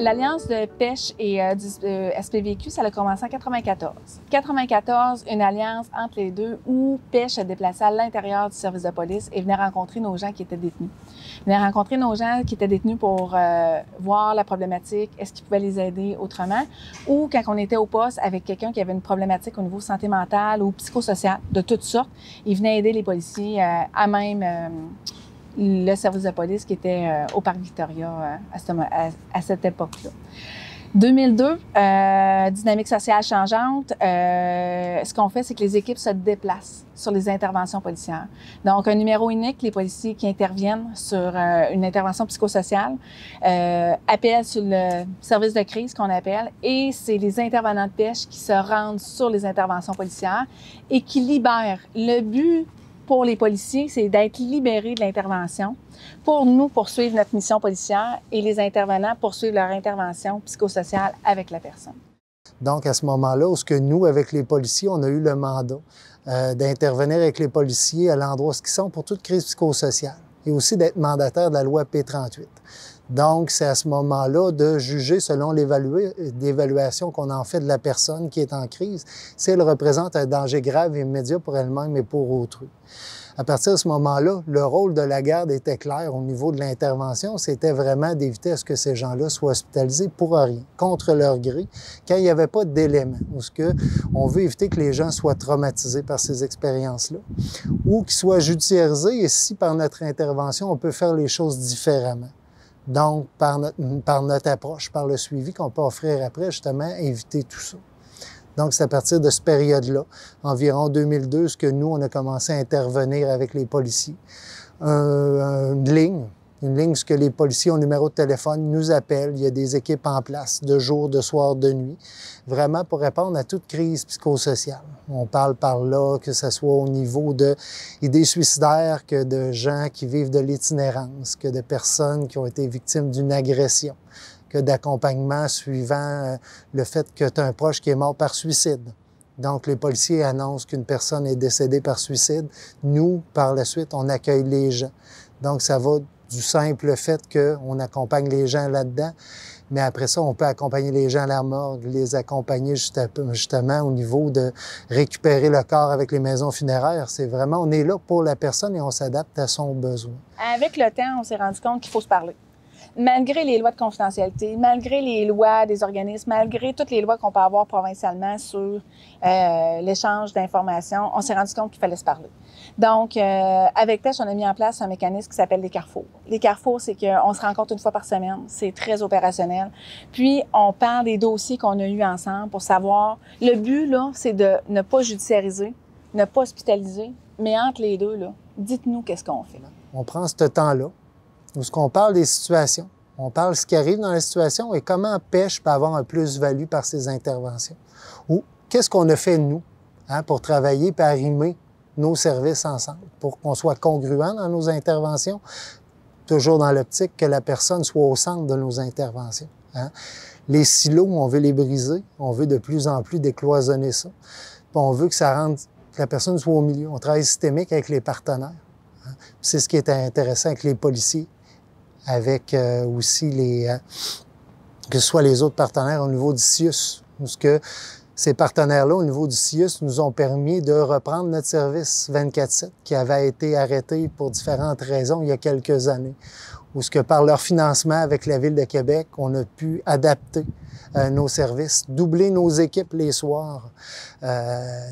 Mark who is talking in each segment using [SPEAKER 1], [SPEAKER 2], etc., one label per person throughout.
[SPEAKER 1] L'Alliance de pêche et du SPVQ, ça a commencé en 94. 94, une alliance entre les deux où pêche se déplaçait à l'intérieur du service de police et venait rencontrer nos gens qui étaient détenus. Venait rencontrer nos gens qui étaient détenus pour voir la problématique, est-ce qu'ils pouvaient les aider autrement, ou quand on était au poste avec quelqu'un qui avait une problématique au niveau santé mentale ou psychosociale, de toutes sortes, ils venaient aider les policiers à même le service de police qui était au Parc Victoria à cette époque-là. 2002, dynamique sociale changeante, ce qu'on fait, c'est que les équipes se déplacent sur les interventions policières. Donc, un numéro unique, les policiers qui interviennent sur une intervention psychosociale, appellent sur le service de crise qu'on appelle, et c'est les intervenants de pêche qui se rendent sur les interventions policières et qui libèrent. Le but pour les policiers, c'est d'être libérés de l'intervention pour nous poursuivre notre mission policière et les intervenants poursuivre leur intervention psychosociale avec la personne.
[SPEAKER 2] Donc, à ce moment-là, où ce que nous, avec les policiers, on a eu le mandat d'intervenir avec les policiers à l'endroit où ils sont pour toute crise psychosociale et aussi d'être mandataire de la loi P38. Donc, c'est à ce moment-là de juger selon l'évaluation qu'on en fait de la personne qui est en crise, si elle représente un danger grave et immédiat pour elle-même et pour autrui. À partir de ce moment-là, le rôle de la garde était clair au niveau de l'intervention. C'était vraiment d'éviter à ce que ces gens-là soient hospitalisés pour rien, contre leur gré, quand il n'y avait pas d'éléments. Ou ce que on veut éviter que les gens soient traumatisés par ces expériences-là, ou qu'ils soient judiciarisés, et si par notre intervention, on peut faire les choses différemment. Donc, par notre approche, par le suivi qu'on peut offrir après, justement, éviter tout ça. Donc, c'est à partir de cette période-là, environ 2002, que nous, on a commencé à intervenir avec les policiers. Une ligne, ce que les policiers ont un numéro de téléphone, nous appellent, il y a des équipes en place, de jour, de soir, de nuit, vraiment pour répondre à toute crise psychosociale. On parle par là, que ce soit au niveau d'idées suicidaires, que de gens qui vivent de l'itinérance, que de personnes qui ont été victimes d'une agression, que d'accompagnement suivant le fait que tu as un proche qui est mort par suicide. Donc, les policiers annoncent qu'une personne est décédée par suicide. Nous, par la suite, on accueille les gens. Donc, ça va du simple fait qu'on accompagne les gens là-dedans, mais après ça, on peut accompagner les gens à la morgue, les accompagner justement au niveau de récupérer le corps avec les maisons funéraires. C'est vraiment, on est là pour la personne et on s'adapte à son besoin.
[SPEAKER 1] Avec le temps, on s'est rendu compte qu'il faut se parler. Malgré les lois de confidentialité, malgré les lois des organismes, malgré toutes les lois qu'on peut avoir provincialement sur l'échange d'informations, on s'est rendu compte qu'il fallait se parler. Donc, avec Pêche, on a mis en place un mécanisme qui s'appelle les carrefours. Les carrefours, c'est qu'on se rencontre une fois par semaine. C'est très opérationnel. Puis, on parle des dossiers qu'on a eus ensemble pour savoir... Le but, là, c'est de ne pas judiciariser, ne pas hospitaliser, mais entre les deux, là, dites-nous qu'est-ce qu'on fait.
[SPEAKER 2] On prend ce temps-là, où on parle des situations, on parle de ce qui arrive dans la situation et comment Pêche peut avoir un plus-value par ses interventions. Ou qu'est-ce qu'on a fait, nous, pour travailler et arrimer nos services ensemble, pour qu'on soit congruent dans nos interventions, toujours dans l'optique que la personne soit au centre de nos interventions. Les silos, on veut les briser, on veut de plus en plus décloisonner ça. Puis on veut que que la personne soit au milieu. On travaille systémique avec les partenaires. C'est ce qui est intéressant avec les policiers, avec aussi que ce soit les autres partenaires au niveau du CIUS, parce que ces partenaires-là, au niveau du CIUS, nous ont permis de reprendre notre service 24/7, qui avait été arrêté pour différentes raisons il y a quelques années, où ce que par leur financement avec la Ville de Québec, on a pu adapter nos services, doubler nos équipes les soirs.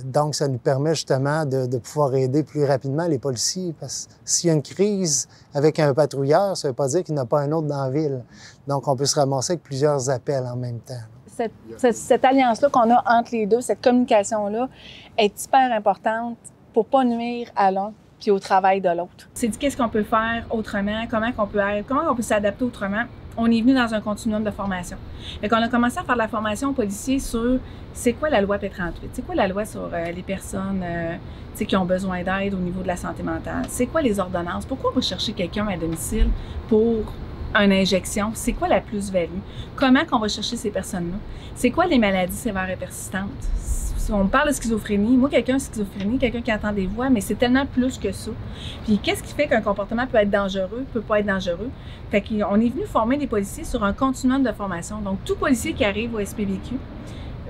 [SPEAKER 2] Donc, ça nous permet justement de pouvoir aider plus rapidement les policiers. Parce que s'il y a une crise avec un patrouilleur, ça ne veut pas dire qu'il n'y en a pas un autre dans la ville. Donc, on peut se ramasser avec plusieurs appels en même temps.
[SPEAKER 1] Cette alliance-là qu'on a entre les deux, cette communication-là, est hyper importante pour ne pas nuire à l'un puis au travail de l'autre. C'est dit qu'est-ce qu'on peut faire autrement, comment on peut s'adapter autrement. On est venu dans un continuum de formation. Fait qu'on a commencé à faire de la formation aux policiers sur c'est quoi la loi P38, c'est quoi la loi sur les personnes qui ont besoin d'aide au niveau de la santé mentale, c'est quoi les ordonnances, pourquoi on va chercher quelqu'un à domicile pour une injection, c'est quoi la plus-value, comment qu'on va chercher ces personnes-là, c'est quoi les maladies sévères et persistantes. on parle de schizophrénie. Moi, quelqu'un schizophrénie, quelqu'un qui entend des voix, mais c'est tellement plus que ça. Puis qu'est-ce qui fait qu'un comportement peut être dangereux, peut pas être dangereux? Fait qu'on est venu former des policiers sur un continuum de formation. Donc, tout policier qui arrive au SPVQ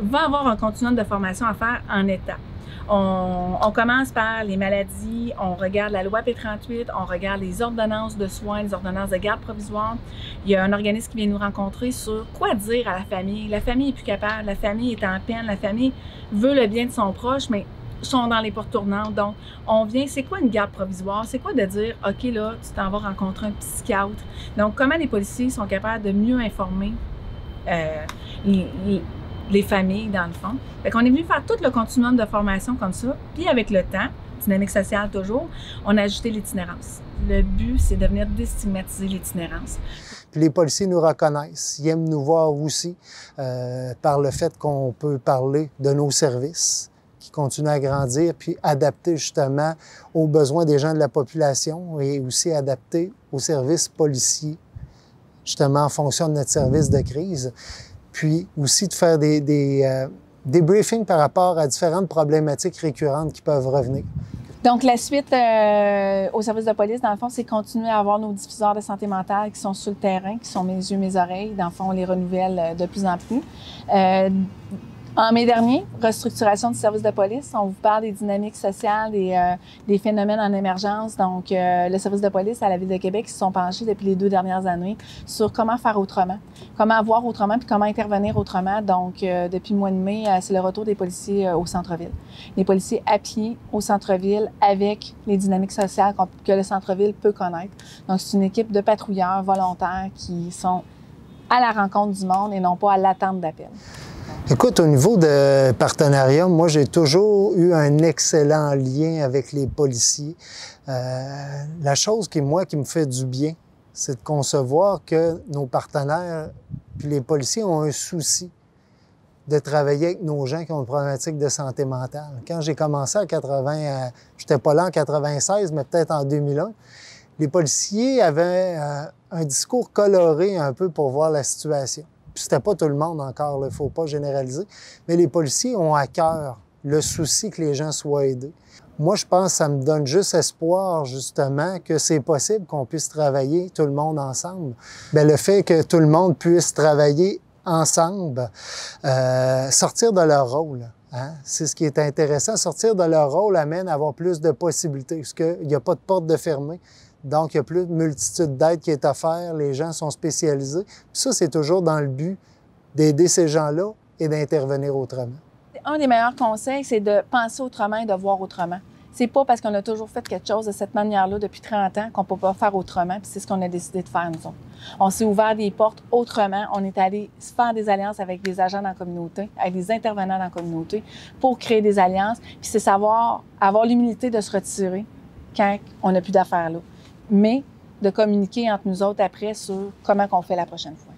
[SPEAKER 1] va avoir un continuum de formation à faire en étapes. On commence par les maladies, on regarde la loi P38, on regarde les ordonnances de soins, les ordonnances de garde provisoire. Il y a un organisme qui vient nous rencontrer sur quoi dire à la famille. La famille est plus capable, la famille est en peine, la famille veut le bien de son proche, mais sont dans les portes tournantes. Donc, on vient, c'est quoi une garde provisoire? C'est quoi de dire, OK, là, tu t'en vas rencontrer un psychiatre? Donc, comment les policiers sont capables de mieux informer les familles, dans le fond. Fait qu'on est venu faire tout le continuum de formation comme ça. Puis avec le temps, dynamique sociale toujours, on a ajouté l'itinérance. Le but, c'est de venir déstigmatiser l'itinérance.
[SPEAKER 2] Puis les policiers nous reconnaissent. Ils aiment nous voir aussi par le fait qu'on peut parler de nos services qui continuent à grandir, puis adapter justement aux besoins des gens de la population et aussi adapter aux services policiers, justement en fonction de notre service de crise. Puis aussi de faire des briefings par rapport à différentes problématiques récurrentes qui peuvent revenir.
[SPEAKER 1] Donc, la suite au service de police, dans le fond, c'est continuer à avoir nos diffuseurs de santé mentale qui sont sur le terrain, qui sont mes yeux, mes oreilles. Dans le fond, on les renouvelle de plus en plus. En mai dernier, restructuration du service de police. On vous parle des dynamiques sociales, des phénomènes en émergence. Donc, le service de police à la Ville de Québec, ils se sont penchés depuis les 2 dernières années sur comment faire autrement, comment voir autrement, puis comment intervenir autrement. Donc, depuis le mois de mai, c'est le retour des policiers au centre-ville. Les policiers à pied au centre-ville avec les dynamiques sociales que le centre-ville peut connaître. Donc, c'est une équipe de patrouilleurs volontaires qui sont à la rencontre du monde et non pas à l'attente d'appel.
[SPEAKER 2] Écoute, au niveau de partenariat, moi, j'ai toujours eu un excellent lien avec les policiers. La chose qui me fait du bien, c'est de concevoir que nos partenaires puis les policiers ont un souci de travailler avec nos gens qui ont une problématique de santé mentale. Quand j'ai commencé en 80, j'étais pas là en 96, mais peut-être en 2001, les policiers avaient un discours coloré un peu pour voir la situation. Puis c'était pas tout le monde encore, il ne faut pas généraliser, mais les policiers ont à cœur le souci que les gens soient aidés. Moi, je pense que ça me donne juste espoir, justement, que c'est possible qu'on puisse travailler tout le monde ensemble. Bien, le fait que tout le monde puisse travailler ensemble, sortir de leur rôle, hein? C'est ce qui est intéressant. Sortir de leur rôle amène à avoir plus de possibilités, parce qu'il n'y a pas de porte de fermée. Donc, il y a plus de multitude d'aides qui est à faire, les gens sont spécialisés. Puis ça, c'est toujours dans le but d'aider ces gens-là et d'intervenir autrement.
[SPEAKER 1] Un des meilleurs conseils, c'est de penser autrement et de voir autrement. C'est pas parce qu'on a toujours fait quelque chose de cette manière-là depuis 30 ans qu'on peut pas faire autrement, puis c'est ce qu'on a décidé de faire, nous autres. On s'est ouvert des portes autrement. On est allé se faire des alliances avec des agents dans la communauté, avec des intervenants dans la communauté pour créer des alliances. Puis c'est savoir avoir l'humilité de se retirer quand on n'a plus d'affaires là. Mais de communiquer entre nous autres après sur comment on fait la prochaine fois.